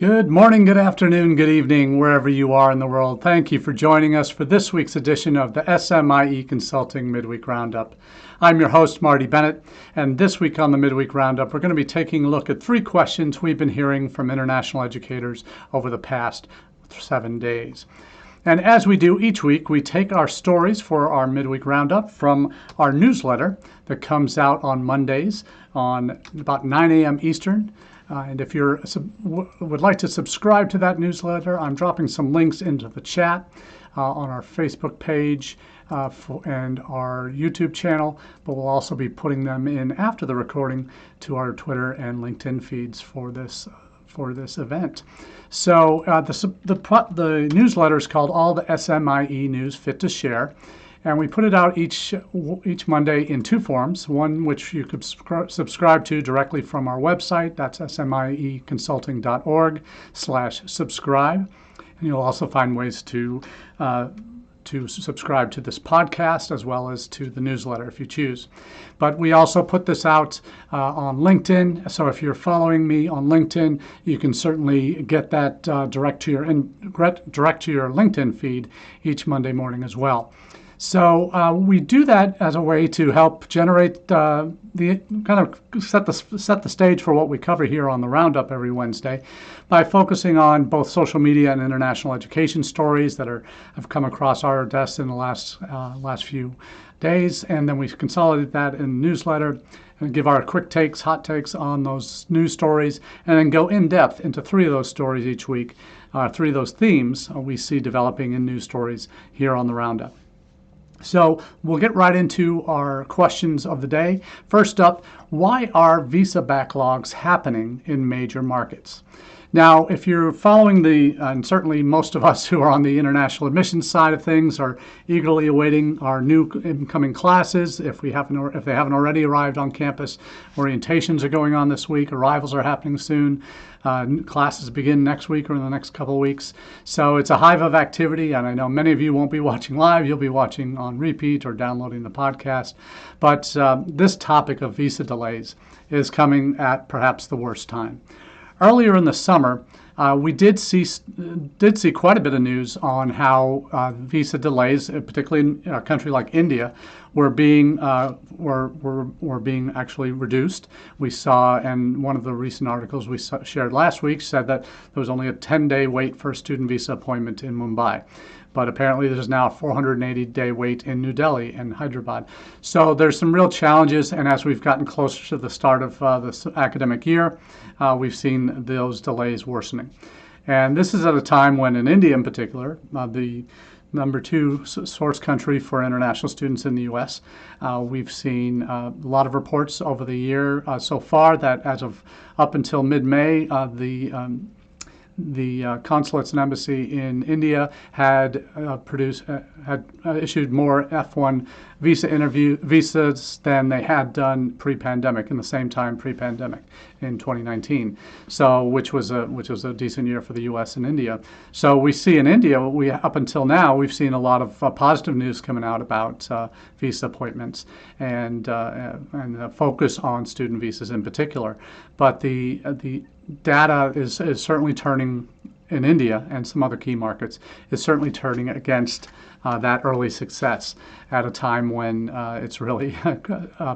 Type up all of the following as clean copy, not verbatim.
Good morning, good afternoon, good evening, wherever you are in the world. Thank you for joining us for this week's edition of the SMIE Consulting Midweek Roundup. I'm your host, Marty Bennett, and this week on the Midweek Roundup, we're going to be taking a look at 3 questions we've been hearing from international educators over the past 7 days. And as we do each week, we take our stories for our Midweek Roundup from our newsletter that comes out on Mondays on about 9 a.m. Eastern. And if you would like to subscribe to that newsletter, I'm dropping some links into the chat on our Facebook page and our YouTube channel, but we'll also be putting them in after the recording to our Twitter and LinkedIn feeds for this event. So the newsletter is called All the SMIE News Fit to Share. And we put it out each Monday in 2 forms, one which you could subscribe to directly from our website. That's smieconsulting.org/subscribe. And you'll also find ways to subscribe to this podcast as well as to the newsletter if you choose. But we also put this out on LinkedIn. So if you're following me on LinkedIn, you can certainly get that direct to your LinkedIn feed each Monday morning as well. So we do that as a way to help generate set the stage for what we cover here on the Roundup every Wednesday by focusing on both social media and international education stories that have come across our desks in the last few days, and then we consolidate that in the newsletter and give our quick takes, hot takes on those news stories, and then go in depth into 3 of those stories each week, 3 of those themes we see developing in news stories here on the Roundup. So we'll get right into our questions of the day. First up, why are visa backlogs happening in major markets? Now, if you're following and certainly most of us who are on the international admissions side of things are eagerly awaiting our new incoming classes. If they haven't already arrived on campus, orientations are going on this week, arrivals are happening soon. Classes begin next week or in the next couple of weeks. So it's a hive of activity, and I know many of you won't be watching live. You'll be watching on repeat or downloading the podcast. But this topic of visa delays is coming at perhaps the worst time. Earlier in the summer, we did see quite a bit of news on how visa delays, particularly in a country like India, were being actually reduced. We saw, and one of the recent articles we shared last week said that there was only a 10-day wait for a student visa appointment in Mumbai. But apparently there's now a 480-day wait in New Delhi and Hyderabad. So there's some real challenges, and as we've gotten closer to the start of this academic year, we've seen those delays worsening. And this is at a time when in India in particular, the number 2 source country for international students in the U.S., we've seen a lot of reports over the year so far that as of up until mid-May, the consulates and embassy in India had issued more F1 visas than they had done pre-pandemic in the same time pre-pandemic in 2019. So which was a decent year for the U.S. and India. So we see in India, up until now we've seen a lot of positive news coming out about visa appointments and focus on student visas in particular. But the data is certainly turning in India and some other key markets, is certainly turning against that early success at a time when it's really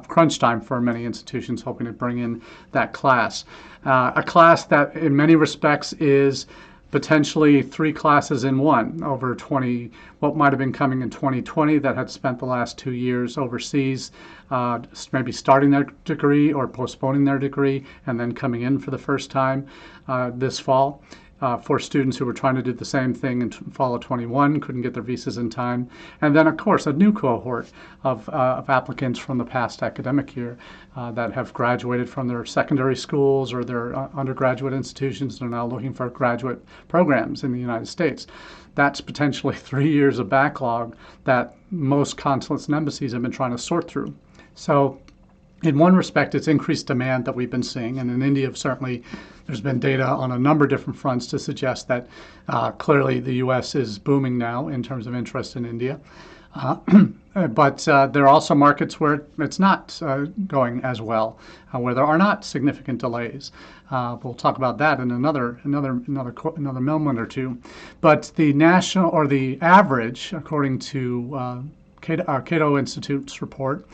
crunch time for many institutions hoping to bring in that class. A class that in many respects is potentially 3 classes in one over what might have been coming in 2020 that had spent the last 2 years overseas, maybe starting their degree or postponing their degree and then coming in for the first time this fall. For students who were trying to do the same thing in fall of 21, couldn't get their visas in time. And then, of course, a new cohort of applicants from the past academic year that have graduated from their secondary schools or their undergraduate institutions and are now looking for graduate programs in the United States. That's potentially 3 years of backlog that most consulates and embassies have been trying to sort through. So in one respect, it's increased demand that we've been seeing. And in India, certainly, there's been data on a number of different fronts to suggest that clearly the U.S. is booming now in terms of interest in India. But there are also markets where it's not going as well, where there are not significant delays. We'll talk about that in another moment or two. But the national or the average, according to Cato Institute's report,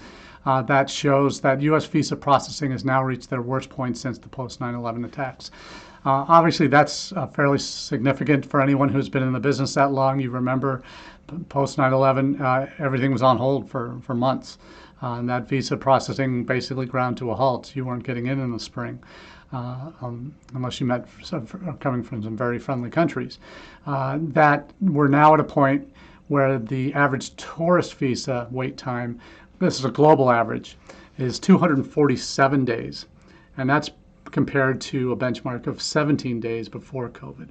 that shows that U.S. visa processing has now reached their worst point since the post 9/11 attacks. Obviously, that's fairly significant for anyone who's been in the business that long. You remember post 9/11, everything was on hold for months. And that visa processing basically ground to a halt. You weren't getting in the spring, unless you met coming from some very friendly countries. That we're now at a point where the average tourist visa wait time, this is a global average, is 247 days. And that's compared to a benchmark of 17 days before COVID.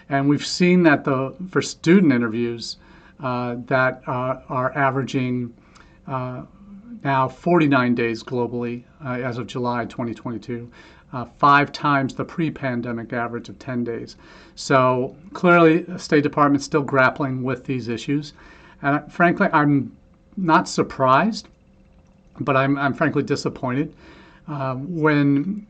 And we've seen that for student interviews that are averaging now 49 days globally as of July 2022, 5 times the pre-pandemic average of 10 days. So clearly, the State Department's still grappling with these issues. And frankly, I'm not surprised, but I'm frankly disappointed. When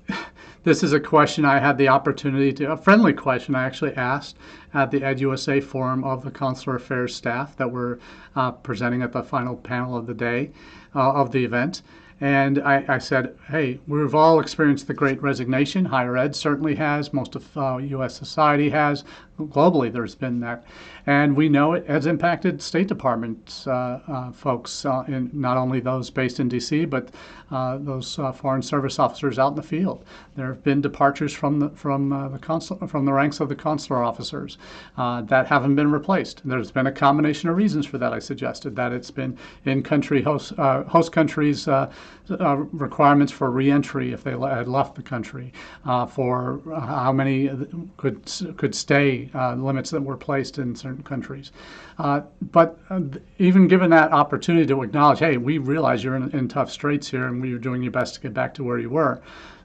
this is a question I had the opportunity to, a friendly question I actually asked at the EdUSA forum of the Consular Affairs staff that were presenting at the final panel of the day, of the event. And I said, hey, we've all experienced the Great Resignation. Higher ed certainly has. Most of U.S. society has. Globally, there's been that. And we know it has impacted State Department folks, in not only those based in D.C., but those Foreign Service officers out in the field. There have been departures from the ranks of the consular officers that haven't been replaced. There's been a combination of reasons for that. I suggested that it's been in-country host countries' requirements for reentry if they had left the country, for how many could stay, limits that were placed in certain countries. But even given that opportunity to acknowledge, hey, we realize you're in tough straits here and you're doing your best to get back to where you were,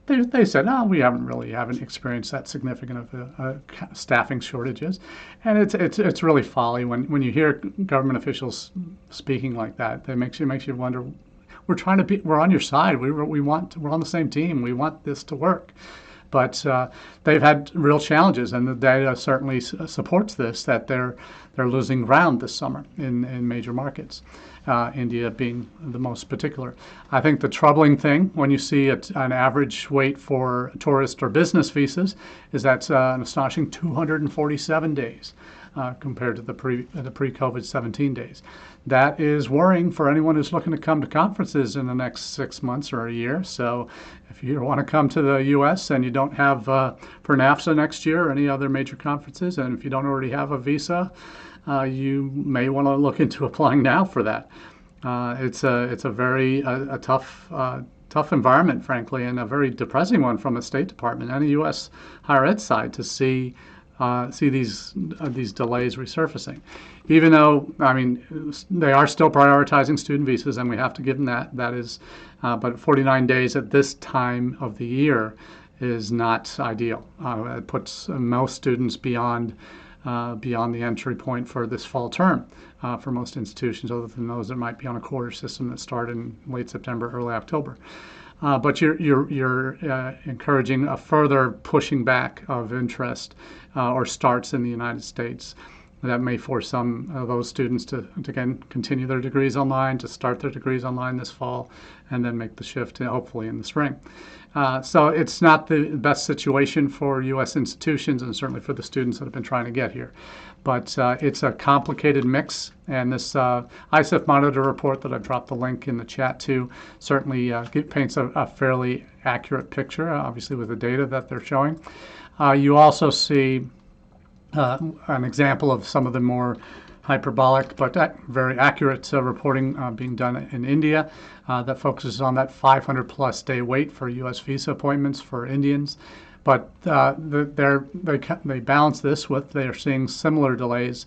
they said, no, we haven't experienced that significant of staffing shortages. And it's really folly when you hear government officials speaking like that. It makes you wonder, we're on your side. We're on the same team. We want this to work. But they've had real challenges, and the data certainly supports this, that they're losing ground this summer in major markets, India being the most particular. I think the troubling thing when you see an average wait for tourist or business visas is that's an astonishing 247 days compared to the pre-COVID 17 days. That is worrying for anyone who's looking to come to conferences in the next 6 months or a year. So if you want to come to the U.S. and you don't have for NAFSA next year or any other major conferences, and if you don't already have a visa, you may want to look into applying now for that. It's a very tough environment, frankly, and a very depressing one from a State Department and a U.S. higher ed side to see these delays resurfacing. Even though, I mean, they are still prioritizing student visas, and we have to give them that. That is, but 49 days at this time of the year is not ideal. It puts most students beyond the entry point for this fall term for most institutions, other than those that might be on a quarter system that start in late September, early October. But you're encouraging a further pushing back of interest or starts in the United States. That may force some of those students to again continue their degrees online, to start their degrees online this fall, and then make the shift hopefully in the spring. So it's not the best situation for U.S. institutions and certainly for the students that have been trying to get here. But it's a complicated mix, and this ISEF Monitor report that I've dropped the link in the chat to certainly paints a fairly accurate picture, obviously with the data that they're showing. You also see an example of some of the more hyperbolic but very accurate reporting being done in India that focuses on that 500-plus day wait for U.S. visa appointments for Indians. But they balance this with they are seeing similar delays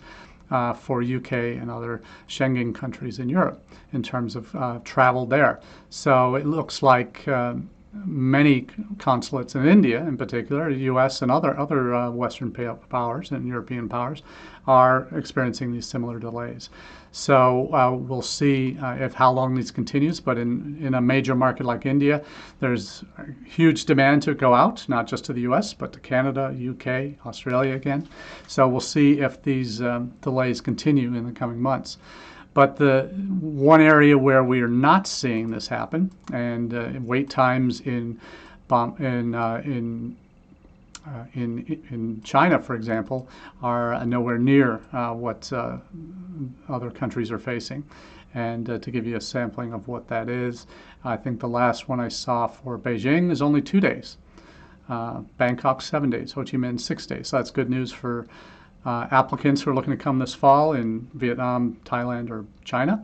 for UK and other Schengen countries in Europe in terms of travel there. So it looks like many consulates in India, in particular, the U.S. and other Western powers and European powers, are experiencing these similar delays. So we'll see if how long this continues. But in a major market like India, there's huge demand to go out, not just to the U.S., but to Canada, UK, Australia again. So we'll see if these delays continue in the coming months. But the one area where we are not seeing this happen, and wait times in China, for example, are nowhere near what other countries are facing. And to give you a sampling of what that is, I think the last one I saw for Beijing is only 2 days. Bangkok, 7 days. Ho Chi Minh, 6 days. So that's good news for applicants who are looking to come this fall in Vietnam, Thailand, or China.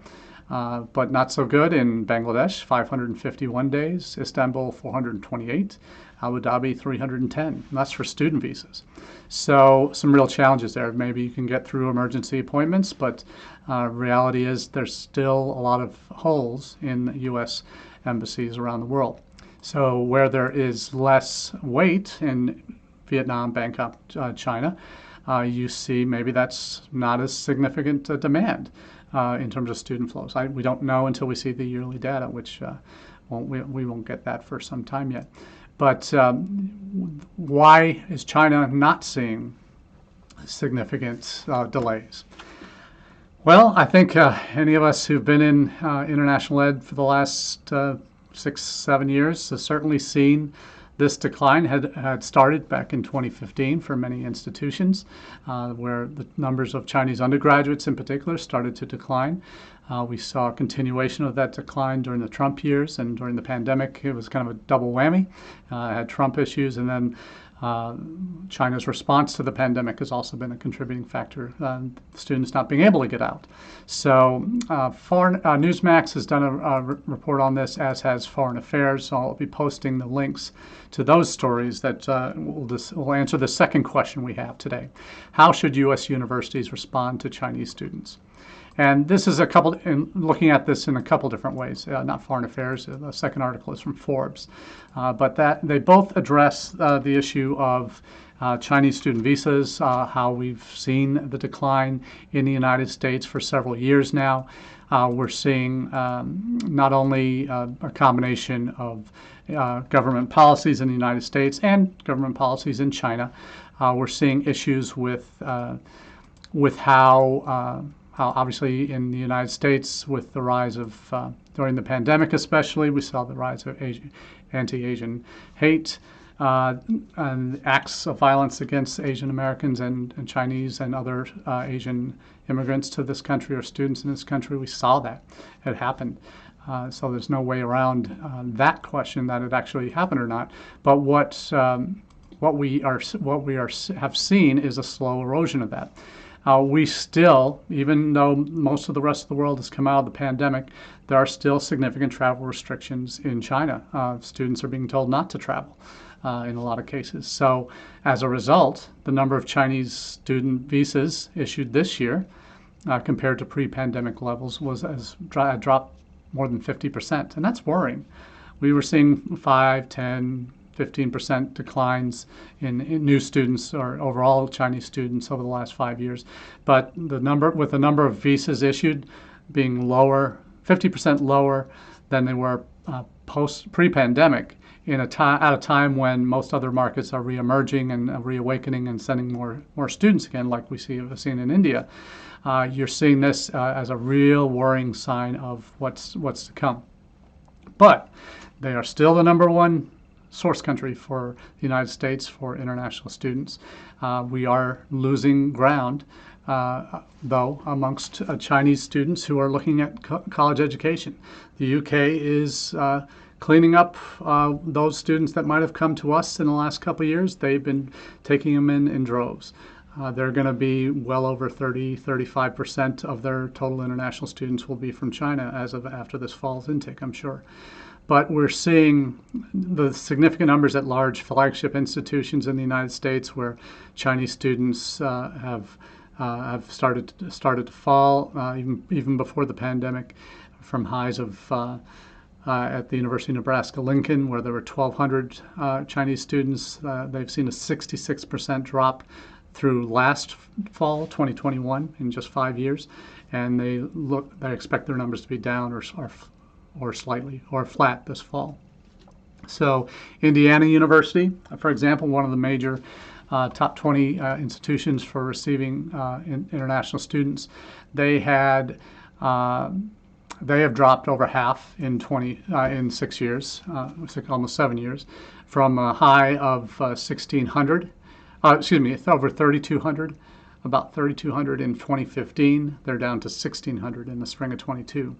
But not so good in Bangladesh, 551 days, Istanbul, 428, Abu Dhabi, 310. And that's for student visas. So some real challenges there. Maybe you can get through emergency appointments, but reality is there's still a lot of holes in U.S. embassies around the world. So where there is less wait in Vietnam, Bangkok, China, you see maybe that's not as significant a demand in terms of student flows. We don't know until we see the yearly data, which we won't get that for some time yet. But why is China not seeing significant delays? Well, I think any of us who've been in international ed for the last 6-7 years have certainly seen this decline had started back in 2015 for many institutions, where the numbers of Chinese undergraduates in particular started to decline. We saw a continuation of that decline during the Trump years, and during the pandemic it was kind of a double whammy. Had Trump issues, and then China's response to the pandemic has also been a contributing factor, students not being able to get out. So Newsmax has done a report on this, as has Foreign Affairs, so I'll be posting the links to those stories that will answer the second question we have today. How should U.S. universities respond to Chinese students? And this is looking at this in a couple different ways, not Foreign Affairs. The second article is from Forbes. But they both address the issue of Chinese student visas, how we've seen the decline in the United States for several years now. We're seeing not only a combination of government policies in the United States and government policies in China. We're seeing issues with how obviously in the United States, with the rise of, during the pandemic especially, we saw the rise of anti-Asian hate and acts of violence against Asian Americans and Chinese and other Asian immigrants to this country, or students in this country. We saw that. It happened. So there's no way around that question, that it actually happened or not. But what we have seen is a slow erosion of that. We still, even though most of the rest of the world has come out of the pandemic, there are still significant travel restrictions in China. Students are being told not to travel in a lot of cases. So as a result, the number of Chinese student visas issued this year compared to pre-pandemic levels dropped more than 50%. And that's worrying. We were seeing 5, 10, 15% declines in new students or overall Chinese students over the last 5 years. But the number of visas issued being lower, 50% lower than they were pre-pandemic, at a time when most other markets are reemerging and reawakening and sending more students again, like have seen in India. You're seeing this as a real worrying sign of what's to come. But they are still the number one source country for the United States for international students. We are losing ground, though, amongst Chinese students who are looking at college education. The UK is cleaning up those students that might have come to us in the last couple of years. They've been taking them in droves. They're going to be well over 35% of their total international students will be from China as of after this fall's intake, I'm sure. But we're seeing the significant numbers at large flagship institutions in the United States where Chinese students have started to fall even before the pandemic, from highs of at the University of Nebraska-Lincoln, where there were 1,200 Chinese students. They've seen a 66% drop through last fall, 2021, in just 5 years, and they expect their numbers to be down or slightly or flat this fall. So Indiana University, for example, one of the major top 20 institutions for receiving international students, they have dropped over half in 6 years, almost 7 years, from a high of 1,600. It's over 3,200, about 3,200 in 2015. They're down to 1,600 in the spring of 22.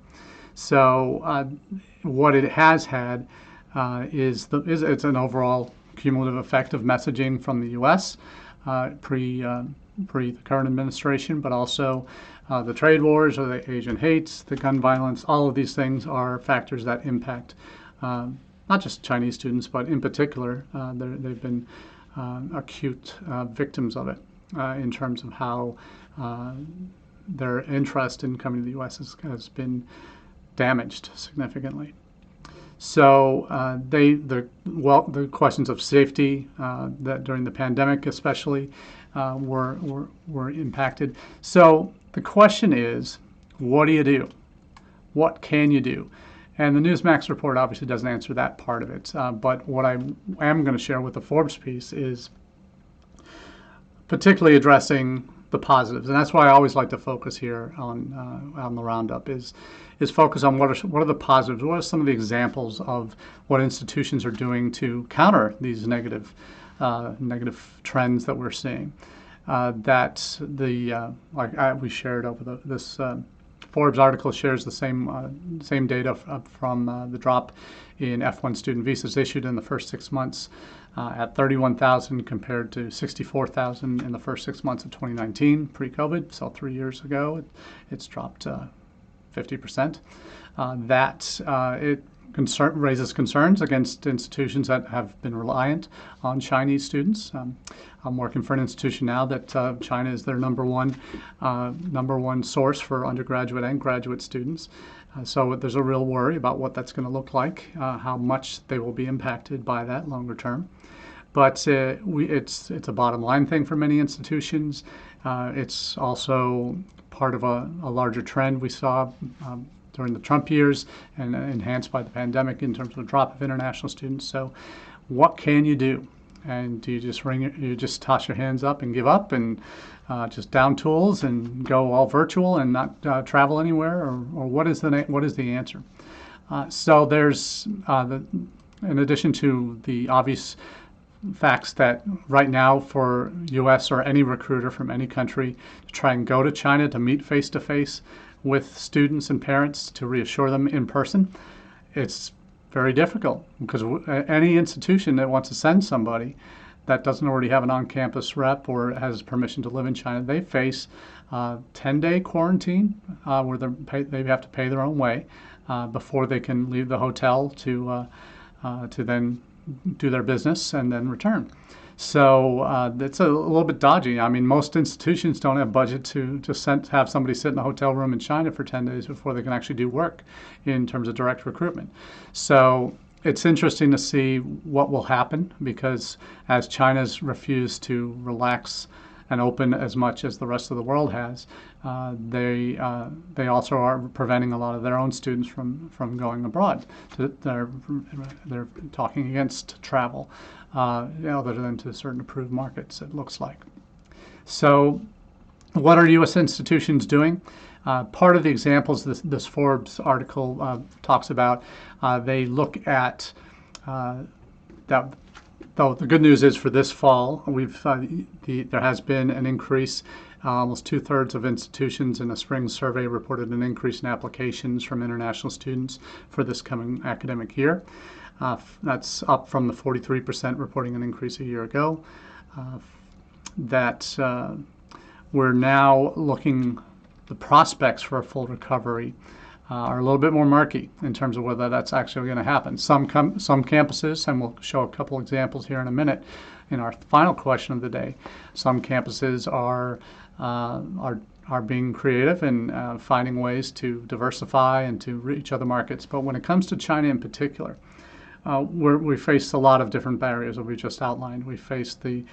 So what it has had is it's an overall cumulative effect of messaging from the U.S. pre the current administration, but also the trade wars or the Asian hates, the gun violence. All of these things are factors that impact not just Chinese students, but in particular, they've been acute victims of it in terms of how their interest in coming to the U.S. has been damaged significantly. So the questions of safety that during the pandemic especially were impacted. So the question is, what do you do? What can you do? And the Newsmax report obviously doesn't answer that part of it. But what I am going to share with the Forbes piece is particularly addressing the positives, and that's why I always like to focus here on the roundup is focus on what are the positives, what are some of the examples of what institutions are doing to counter these negative trends that we're seeing. We shared over this Forbes article shares the same data from the drop in F1 student visas issued in the first 6 months. At 31,000 compared to 64,000 in the first 6 months of 2019, pre-COVID. So 3 years ago, it's dropped 50%. It raises concerns against institutions that have been reliant on Chinese students. I'm working for an institution now that China is their number one source for undergraduate and graduate students. So there's a real worry about what that's going to look like, how much they will be impacted by that longer term. But it's a bottom line thing for many institutions. It's also part of a larger trend we saw during the Trump years and enhanced by the pandemic in terms of a drop of international students. So what can you do? And do you just toss your hands up and give up and just down tools and go all virtual and not travel anywhere, or what is the answer? So there's in addition to the obvious facts that right now for U.S. or any recruiter from any country to try and go to China to meet face-to-face with students and parents to reassure them in person, it's very difficult because any institution that wants to send somebody that doesn't already have an on-campus rep or has permission to live in China, they face 10-day quarantine where they have to pay their own way before they can leave the hotel to then do their business and then return. So it's a little bit dodgy. I mean, most institutions don't have budget to have somebody sit in a hotel room in China for 10 days before they can actually do work in terms of direct recruitment. So it's interesting to see what will happen, because as China's refused to relax and open as much as the rest of the world has, they also are preventing a lot of their own students from going abroad. They're talking against travel, other than to certain approved markets, it looks like. So what are U.S. institutions doing? Part of the examples this Forbes article talks about, they look at that. Though the good news is for this fall, there has been an increase. Almost 2/3 of institutions in a spring survey reported an increase in applications from international students for this coming academic year. That's up from the 43% reporting an increase a year ago. We're now looking, the prospects for a full recovery are a little bit more murky in terms of whether that's actually going to happen. Some campuses, and we'll show a couple examples here in a minute in our final question of the day, some campuses are are being creative and finding ways to diversify and to reach other markets. But when it comes to China in particular, we face a lot of different barriers that we just outlined. We face the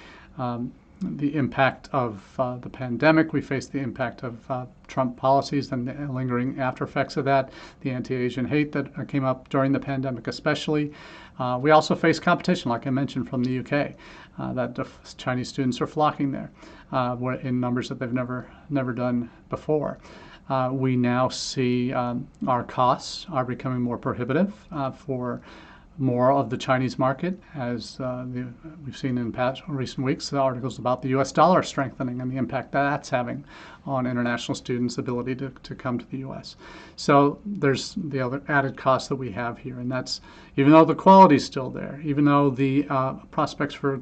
impact of the pandemic. We face the impact of Trump policies and the lingering after effects of that, the anti-Asian hate that came up during the pandemic especially. We also face competition, like I mentioned, from the UK, that the Chinese students are flocking there in numbers that they've never done before. We now see our costs are becoming more prohibitive for more of the Chinese market, as we've seen in recent weeks, the articles about the U.S. dollar strengthening and the impact that's having on international students' ability to come to the U.S. So there's the other added cost that we have here, and that's even though the quality is still there, even though the prospects for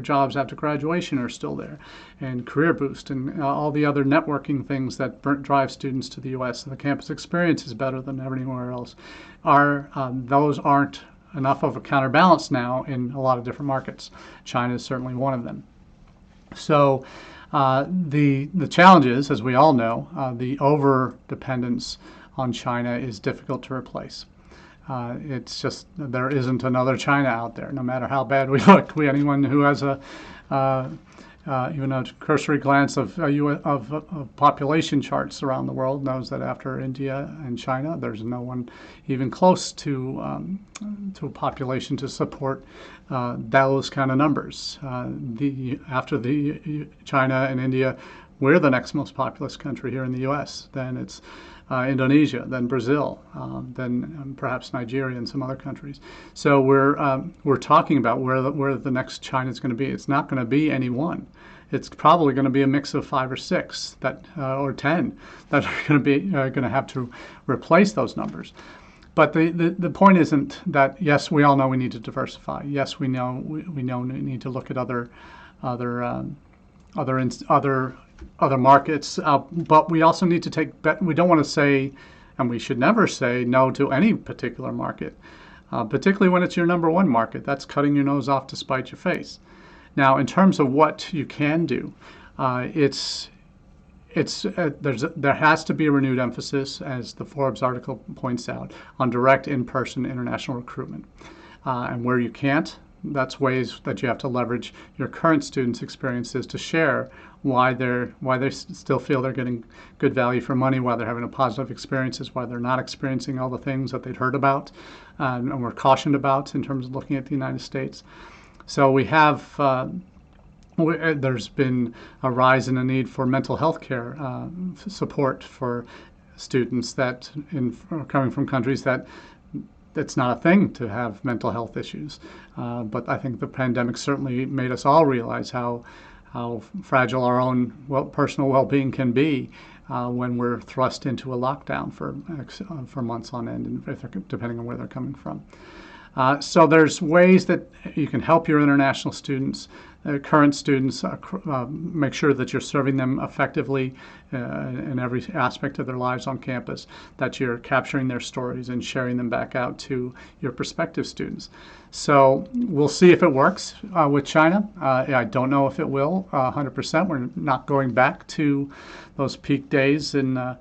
jobs after graduation are still there, and career boost and all the other networking things that drive students to the U.S. and the campus experience is better than anywhere else. Those aren't enough of a counterbalance now in a lot of different markets. China is certainly one of them. So the challenge is, as we all know, the over-dependence on China is difficult to replace. It's just there isn't another China out there, no matter how bad we look. Anyone who has even a cursory glance of population charts around the world knows that after India and China, there's no one even close to a population to support those kind of numbers. After China and India, we're the next most populous country here in the U.S. Then it's Indonesia, then Brazil, then perhaps Nigeria and some other countries. So we're talking about where the next China is going to be. It's not going to be any one. It's probably going to be a mix of 5 or 6 or 10 that are going to have to replace those numbers. But the point isn't that, yes, we all know we need to diversify. Yes, we know we need to look at other markets, but we also need to we don't want to say, and we should never say no to any particular market, particularly when it's your number one market. That's cutting your nose off to spite your face. Now, in terms of what you can do, there has to be a renewed emphasis, as the Forbes article points out, on direct in-person international recruitment. And where you can't, that's ways that you have to leverage your current students' experiences to share why they still feel they're getting good value for money, why they're having a positive experiences, why they're not experiencing all the things that they'd heard about and were cautioned about in terms of looking at the United States. So we have there's been a rise in the need for mental health care support for students that coming from countries that it's not a thing to have mental health issues. But I think the pandemic certainly made us all realize how fragile our own personal well-being can be when we're thrust into a lockdown for months on end, and depending on where they're coming from. So there's ways that you can help your international students, current students, make sure that you're serving them effectively in every aspect of their lives on campus, that you're capturing their stories and sharing them back out to your prospective students. So we'll see if it works with China. I don't know if it will 100%. We're not going back to those peak days in the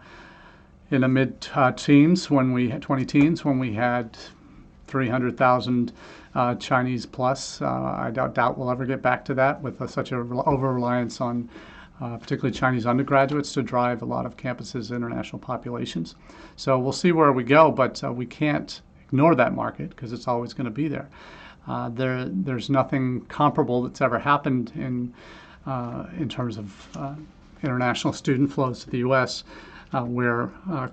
mid-teens, 20 teens, when we had 300,000 Chinese plus. I doubt we'll ever get back to that with such an over-reliance on particularly Chinese undergraduates to drive a lot of campuses' international populations. So we'll see where we go, but we can't ignore that market because it's always going to be there. There's nothing comparable that's ever happened in terms of international student flows to the U.S. Where a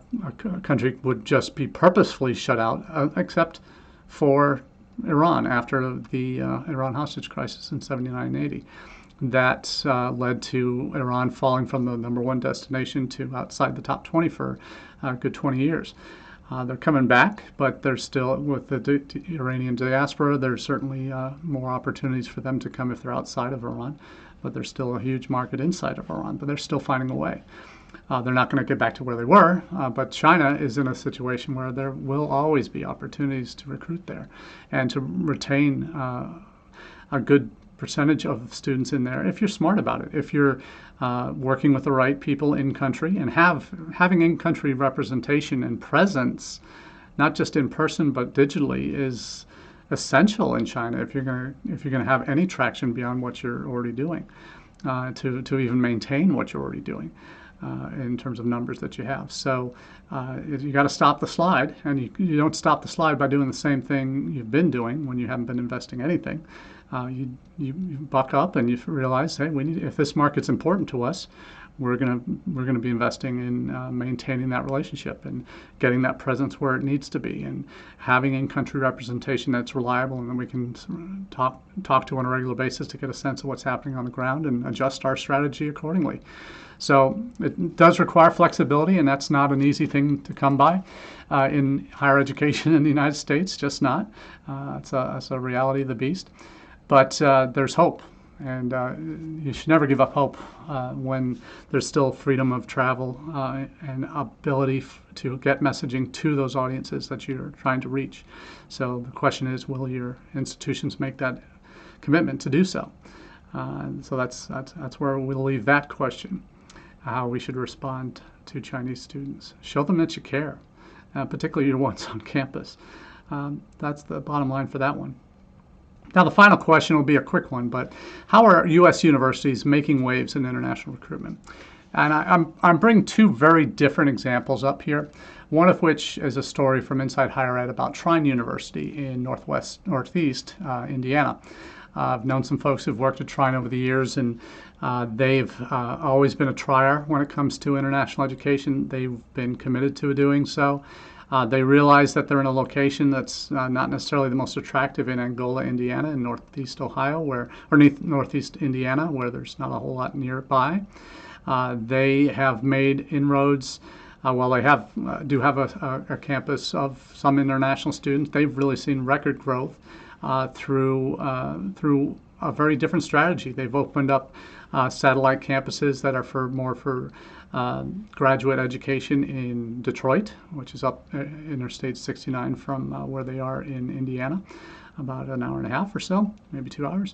country would just be purposefully shut out, except for Iran after the Iran hostage crisis in 79 and 80. That led to Iran falling from the number one destination to outside the top 20 for a good 20 years. They're coming back, but there's still, with the Iranian diaspora, there's certainly more opportunities for them to come if they're outside of Iran, but there's still a huge market inside of Iran, but they're still finding a way. They're not going to get back to where they were, but China is in a situation where there will always be opportunities to recruit there and to retain a good percentage of students in there if you're smart about it. If you're working with the right people in country and having in-country representation and presence, not just in person but digitally, is essential in China if you're going to have any traction beyond what you're already doing, to even maintain what you're already doing in terms of numbers that you have. So you got to stop the slide, and you don't stop the slide by doing the same thing you've been doing when you haven't been investing anything. You buck up and you realize, hey, if this market's important to us, we're gonna be investing in maintaining that relationship and getting that presence where it needs to be, and having in-country representation that's reliable and that we can talk to on a regular basis to get a sense of what's happening on the ground and adjust our strategy accordingly. So it does require flexibility, and that's not an easy thing to come by in higher education in the United States. Just not. It's a reality of the beast. But there's hope, and you should never give up hope when there's still freedom of travel and ability to get messaging to those audiences that you're trying to reach. So the question is, will your institutions make that commitment to do so? So that's where we'll leave that question, how we should respond to Chinese students. Show them that you care, particularly your ones on campus. That's the bottom line for that one. Now, the final question will be a quick one, but how are U.S. universities making waves in international recruitment? And I'm bringing two very different examples up here, one of which is a story from Inside Higher Ed about Trine University in northeast Indiana. I've known some folks who've worked at Trine over the years, and they've always been a trier when it comes to international education. They've been committed to doing so. They realize that they're in a location that's not necessarily the most attractive in Angola, Indiana, and northeast Ohio, or northeast Indiana, where there's not a whole lot nearby. They have made inroads. While they do have a campus of some international students, they've really seen record growth through a very different strategy. They've opened up satellite campuses that are more for graduate education in Detroit, which is up Interstate 69 from where they are in Indiana, about an hour and a half or so, maybe 2 hours.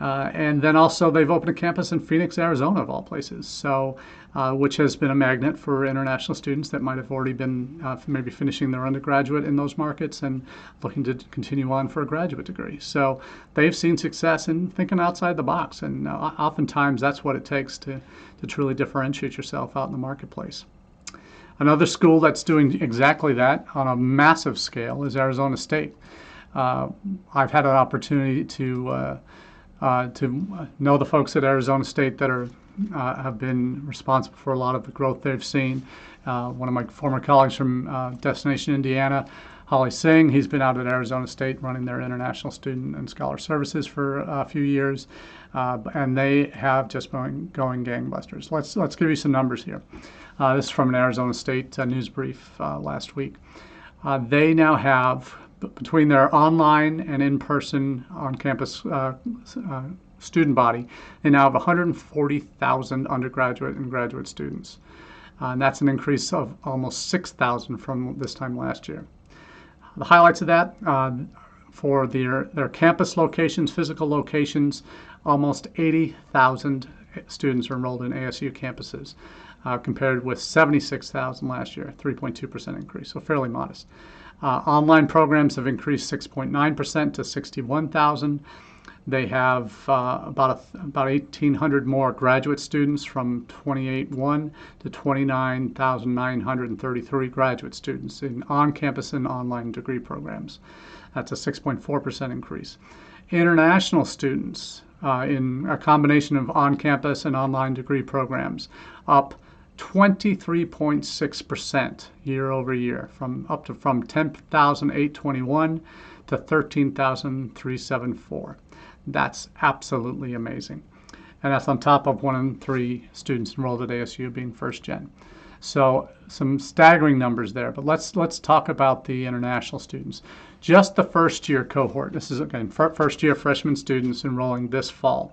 And then also they've opened a campus in Phoenix, Arizona, of all places, so which has been a magnet for international students that might have already been maybe finishing their undergraduate in those markets and looking to continue on for a graduate degree. So they've seen success in thinking outside the box, and oftentimes that's what it takes to truly differentiate yourself out in the marketplace. Another school that's doing exactly that on a massive scale is Arizona State. I've had an opportunity to know the folks at Arizona State that have been responsible for a lot of the growth they've seen. One of my former colleagues from Destination Indiana, Holly Singh, he's been out at Arizona State running their international student and scholar services for a few years, and they have just been going gangbusters. Let's give you some numbers here. This is from an Arizona State news brief last week. They now have, between their online and in-person on-campus student body, they now have 140,000 undergraduate and graduate students. And that's an increase of almost 6,000 from this time last year. The highlights of that, for their campus locations, physical locations, almost 80,000 students are enrolled in ASU campuses, compared with 76,000 last year, 3.2% increase, so fairly modest. Online programs have increased 6.9% to 61,000. They have about 1,800 more graduate students, from 28,100 to 29,933 graduate students in on-campus and online degree programs. That's a 6.4% increase. International students in a combination of on-campus and online degree programs, up 23.6% year over year, from 10,821 to 13,374. That's absolutely amazing. And that's on top of 1 in 3 students enrolled at ASU being first gen. So some staggering numbers there, but let's talk about the international students. Just the first year cohort, this is again first year freshman students enrolling this fall,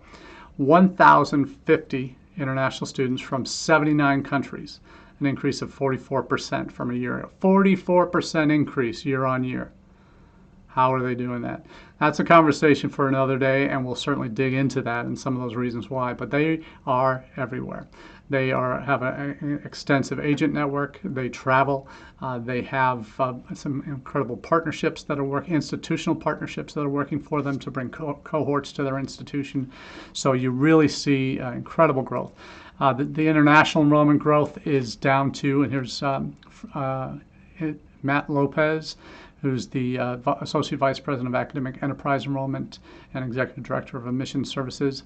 1,050 international students from 79 countries, an increase of 44% from a year ago. 44% increase year on year. How are they doing that? That's a conversation for another day, and we'll certainly dig into that and some of those reasons why. But they are everywhere. They have an extensive agent network. They travel. They have some incredible partnerships that are working, institutional partnerships that are working for them to bring cohorts to their institution. So you really see incredible growth. The international enrollment growth is down to, and here's Matt Lopez, who's the Associate Vice President of Academic Enterprise Enrollment and Executive Director of Admissions Services.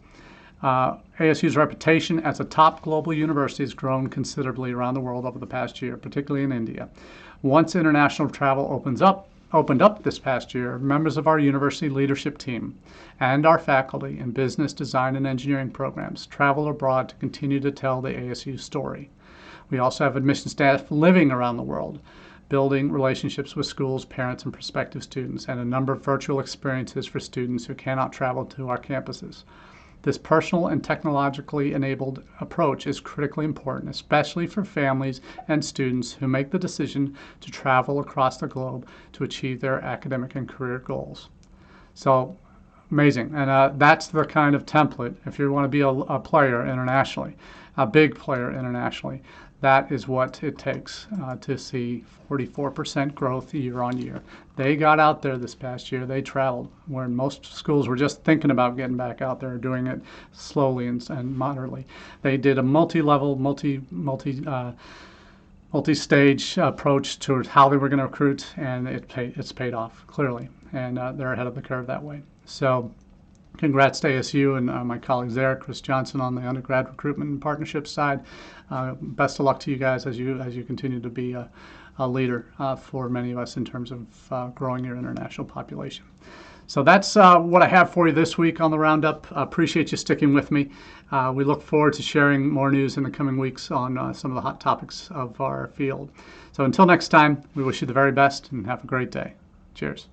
ASU's reputation as a top global university has grown considerably around the world over the past year, particularly in India. Once international travel opened up this past year, members of our university leadership team and our faculty in business, design, and engineering programs travel abroad to continue to tell the ASU story. We also have admission staff living around the world, building relationships with schools, parents, and prospective students, and a number of virtual experiences for students who cannot travel to our campuses. This personal and technologically enabled approach is critically important, especially for families and students who make the decision to travel across the globe to achieve their academic and career goals. So amazing. And that's the kind of template, if you want to be a player internationally, a big player internationally, that is what it takes to see 44% growth year on year. They got out there this past year. They traveled, where most schools were just thinking about getting back out there, doing it slowly and moderately. They did a multi-level, multi-stage approach to how they were going to recruit, and it's paid off clearly, and they're ahead of the curve that way. So congrats to ASU and my colleagues there, Chris Johnson on the undergrad recruitment and partnerships side. Best of luck to you guys as you continue to be a leader for many of us in terms of growing your international population. So that's what I have for you this week on the Roundup. Appreciate you sticking with me. We look forward to sharing more news in the coming weeks on some of the hot topics of our field. So until next time, we wish you the very best and have a great day. Cheers.